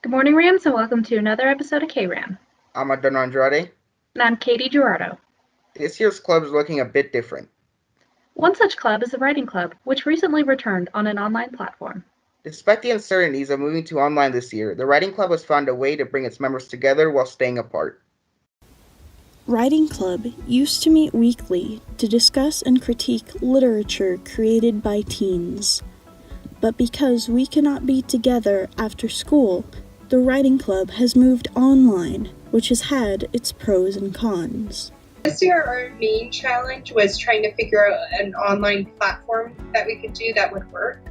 Good morning, Rams, and welcome to another episode of K-Ram. I'm Adon Andrade. And I'm Katie Gerardo. This year's club is looking a bit different. One such club is the Writing Club, which recently returned on an online platform. Despite the uncertainties of moving to online this year, the Writing Club has found a way to bring its members together while staying apart. Writing Club used to meet weekly to discuss and critique literature created by teens. But because we cannot be together after school, the Writing Club has moved online, which has had its pros and cons. This year, our main challenge was trying to figure out an online platform that we could do that would work.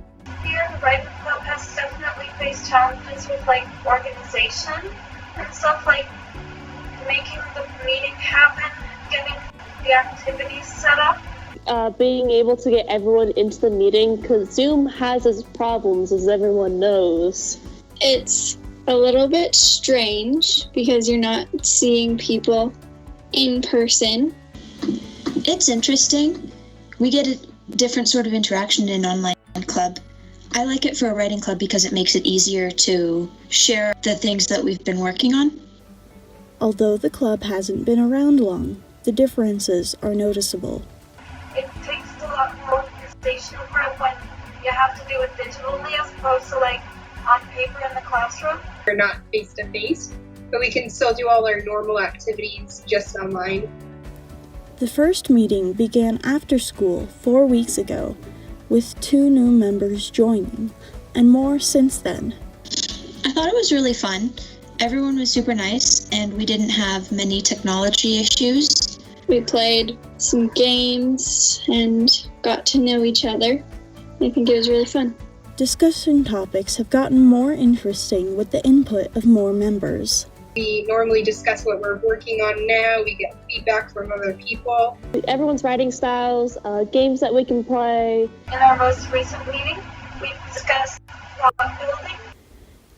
Here, the Writing Club has definitely faced challenges with organization and stuff like making the meeting happen, getting the activities set up. Being able to get everyone into the meeting, because Zoom has its problems, as everyone knows. It's a little bit strange because you're not seeing people in person. It's interesting. We get a different sort of interaction in an online club. I like it for a writing club because it makes it easier to share the things that we've been working on. Although the club hasn't been around long, the differences are noticeable. It takes a lot more organization work when you have to do it digitally as opposed to on paper in the classroom. We're not face to face, but we can still do all our normal activities just online. The first meeting began after school 4 weeks ago, with 2 new members joining, and more since then. I thought it was really fun. Everyone was super nice, and we didn't have many technology issues. We played some games and got to know each other. I think it was really fun. Discussion topics have gotten more interesting with the input of more members. We normally discuss what we're working on now. We get feedback from other people. Everyone's writing styles, games that we can play. In our most recent meeting, we discussed log building.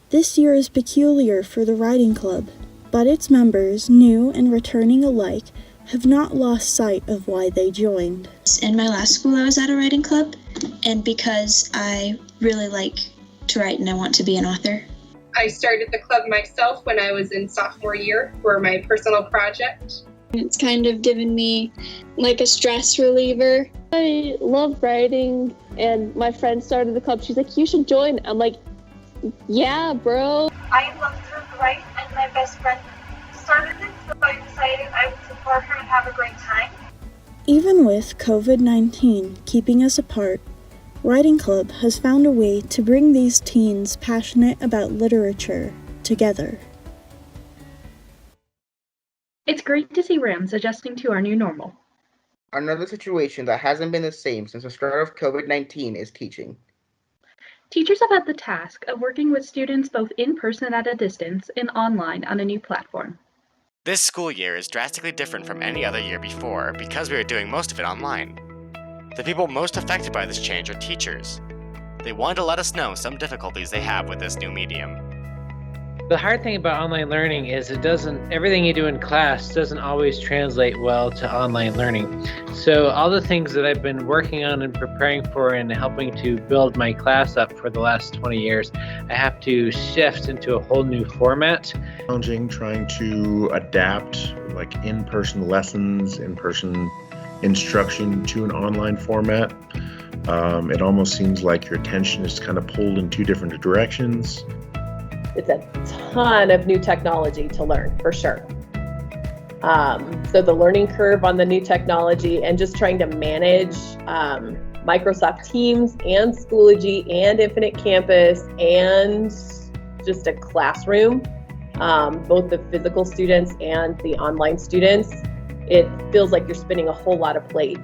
This year is peculiar for the Writing Club, but its members, new and returning alike, have not lost sight of why they joined. In my last school, I was at a writing club, and because I really like to write and I want to be an author. I started the club myself when I was in sophomore year for my personal project. It's kind of given me a stress reliever. I love writing, and my friend started the club. She's like, you should join. I'm like, yeah, bro. I love to write, and my best friend started it, so I decided I would support her and have a great time. Even with COVID-19 keeping us apart, Writing Club has found a way to bring these teens passionate about literature together. It's great to see Rams adjusting to our new normal. Another situation that hasn't been the same since the start of COVID-19 is teaching. Teachers have had the task of working with students both in person at a distance and online on a new platform. This school year is drastically different from any other year before because we are doing most of it online. The people most affected by this change are teachers. They wanted to let us know some difficulties they have with this new medium. The hard thing about online learning is everything you do in class doesn't always translate well to online learning. So all the things that I've been working on and preparing for and helping to build my class up for the last 20 years, I have to shift into a whole new format. Challenging trying to adapt in-person lessons, in-person instruction to an online format. It almost seems like your attention is kind of pulled in 2 different directions. It's a ton of new technology to learn, for sure. So the learning curve on the new technology and just trying to manage Microsoft Teams and Schoology and Infinite Campus and just a classroom, both the physical students and the online students, it feels like you're spinning a whole lot of plates.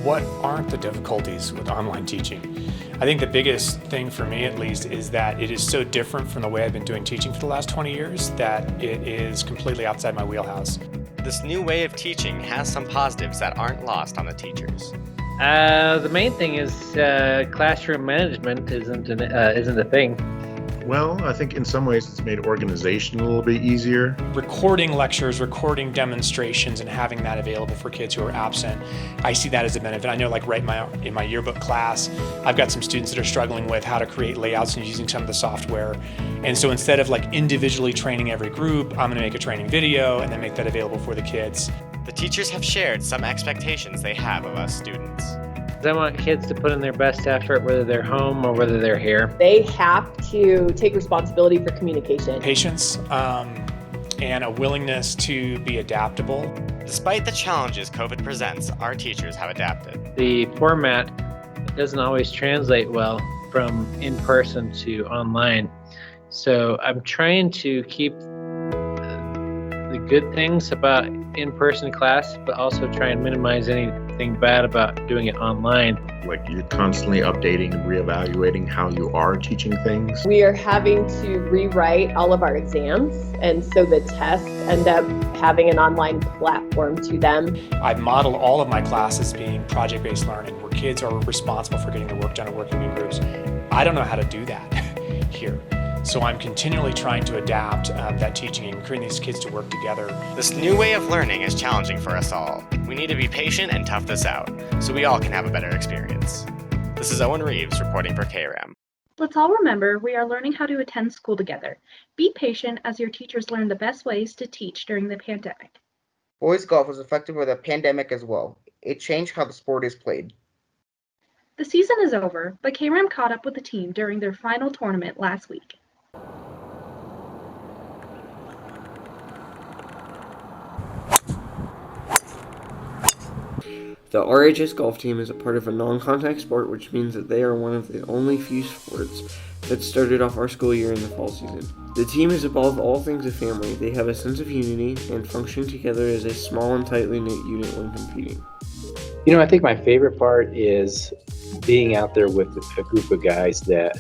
What aren't the difficulties with online teaching? I think the biggest thing for me, at least, is that it is so different from the way I've been doing teaching for the last 20 years that it is completely outside my wheelhouse. This new way of teaching has some positives that aren't lost on the teachers. The main thing is classroom management isn't a thing. Well, I think in some ways it's made organization a little bit easier. Recording lectures, recording demonstrations, and having that available for kids who are absent, I see that as a benefit. I know, like in my yearbook class, I've got some students that are struggling with how to create layouts and using some of the software. And so instead of like individually training every group, I'm going to make a training video and then make that available for the kids. The teachers have shared some expectations they have of us students. I want kids to put in their best effort, whether they're home or whether they're here. They have to take responsibility for communication. Patience and a willingness to be adaptable. Despite the challenges COVID presents, our teachers have adapted. The format doesn't always translate well from in-person to online. So I'm trying to keep the good things about in-person class, but also try and minimize anything bad about doing it online. Like you're constantly updating and reevaluating how you are teaching things. We are having to rewrite all of our exams, and so the tests end up having an online platform to them. I've modeled all of my classes being project-based learning, where kids are responsible for getting their work done and working in groups. I don't know how to do that here. So I'm continually trying to adapt that teaching and creating these kids to work together. This new way of learning is challenging for us all. We need to be patient and tough this out, so we all can have a better experience. This is Owen Reeves reporting for Kram. Let's all remember we are learning how to attend school together. Be patient as your teachers learn the best ways to teach during the pandemic. Boys golf was affected by the pandemic as well. It changed how the sport is played. The season is over, but Kram caught up with the team during their final tournament last week. The RHS Golf Team is a part of a non-contact sport, which means that they are one of the only few sports that started off our school year in the fall season. The team is above all things a family. They have a sense of unity and function together as a small and tightly knit unit when competing. You know, I think my favorite part is being out there with a group of guys that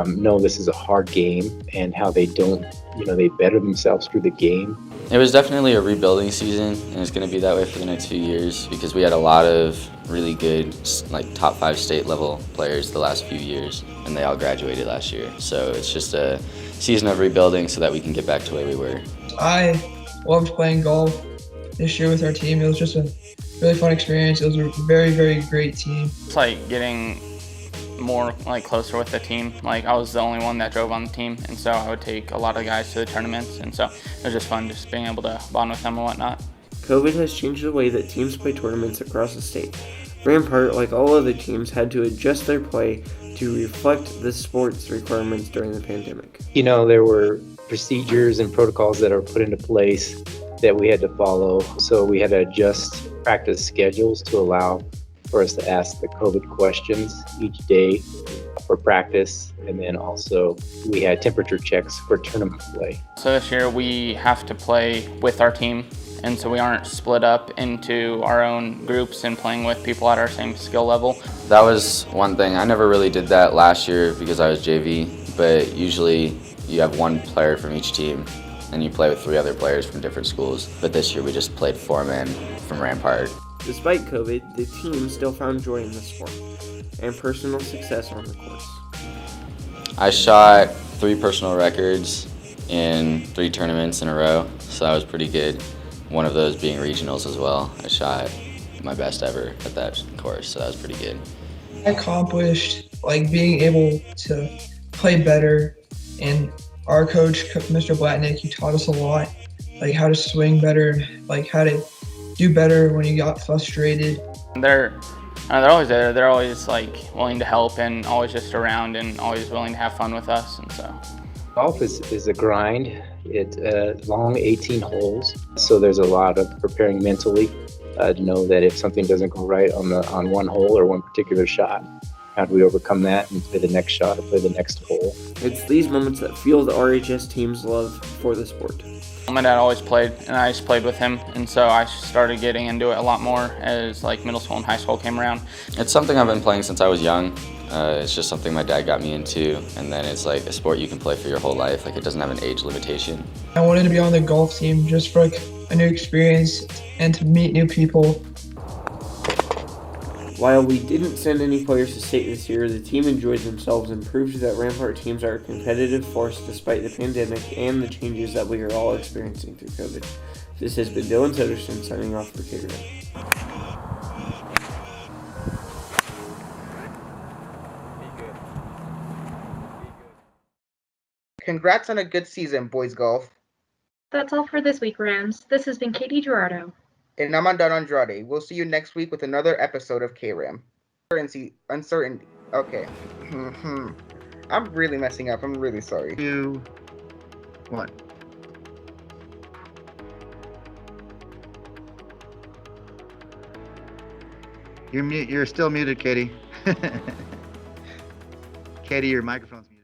know this is a hard game and how they don't, they better themselves through the game. It was definitely a rebuilding season, and it's going to be that way for the next few years because we had a lot of really good, like top 5 state level players the last few years, and they all graduated last year. So it's just a season of rebuilding so that we can get back to where we were. I loved playing golf this year with our team. It was just a really fun experience. It was a very, very great team. It's like getting more closer with the team. I was the only one that drove on the team, and so I would take a lot of guys to the tournaments, and so it was just fun just being able to bond with them and whatnot. COVID has changed the way that teams play tournaments across the state. Rampart, like all other teams, had to adjust their play to reflect the sport's requirements during the pandemic. There were procedures and protocols that are put into place that we had to follow, so we had to adjust practice schedules to allow for us to ask the COVID questions each day for practice, and then also we had temperature checks for tournament play. So this year we have to play with our team, and so we aren't split up into our own groups and playing with people at our same skill level. That was one thing. I never really did that last year because I was JV, but usually you have one player from each team and you play with 3 other players from different schools. But this year we just played 4 men from Rampart. Despite COVID, the team still found joy in the sport and personal success on the course. I shot 3 personal records in 3 tournaments in a row, so that was pretty good. One of those being regionals as well. I shot my best ever at that course, so that was pretty good. I accomplished being able to play better, and our coach, Mr. Blatnick, he taught us a lot, how to swing better, how to do better when you got frustrated. They're always there. They're always willing to help and always just around and always willing to have fun with us, and so. Golf is a grind. It's long 18 holes, so there's a lot of preparing mentally to know that if something doesn't go right on one hole or one particular shot, how do we overcome that and play the next shot or play the next hole? It's these moments that fuel the RHS team's love for the sport. My dad always played, and I just played with him, and so I started getting into it a lot more as middle school and high school came around. It's something I've been playing since I was young. It's just something my dad got me into, and then it's a sport you can play for your whole life. It doesn't have an age limitation. I wanted to be on the golf team just for a new experience and to meet new people. While we didn't send any players to state this year, the team enjoyed themselves and proved that Rampart teams are a competitive force despite the pandemic and the changes that we are all experiencing through COVID. This has been Dylan Sutterson signing off for Kram. Congrats on a good season, boys golf. That's all for this week, Rams. This has been Katie Gerardo. And I'm Don Andrade. We'll see you next week with another episode of KRAM. Uncertainty. Okay. I'm really messing up. I'm really sorry. 2, 1. You're still muted, Katie. Katie, your microphone's muted.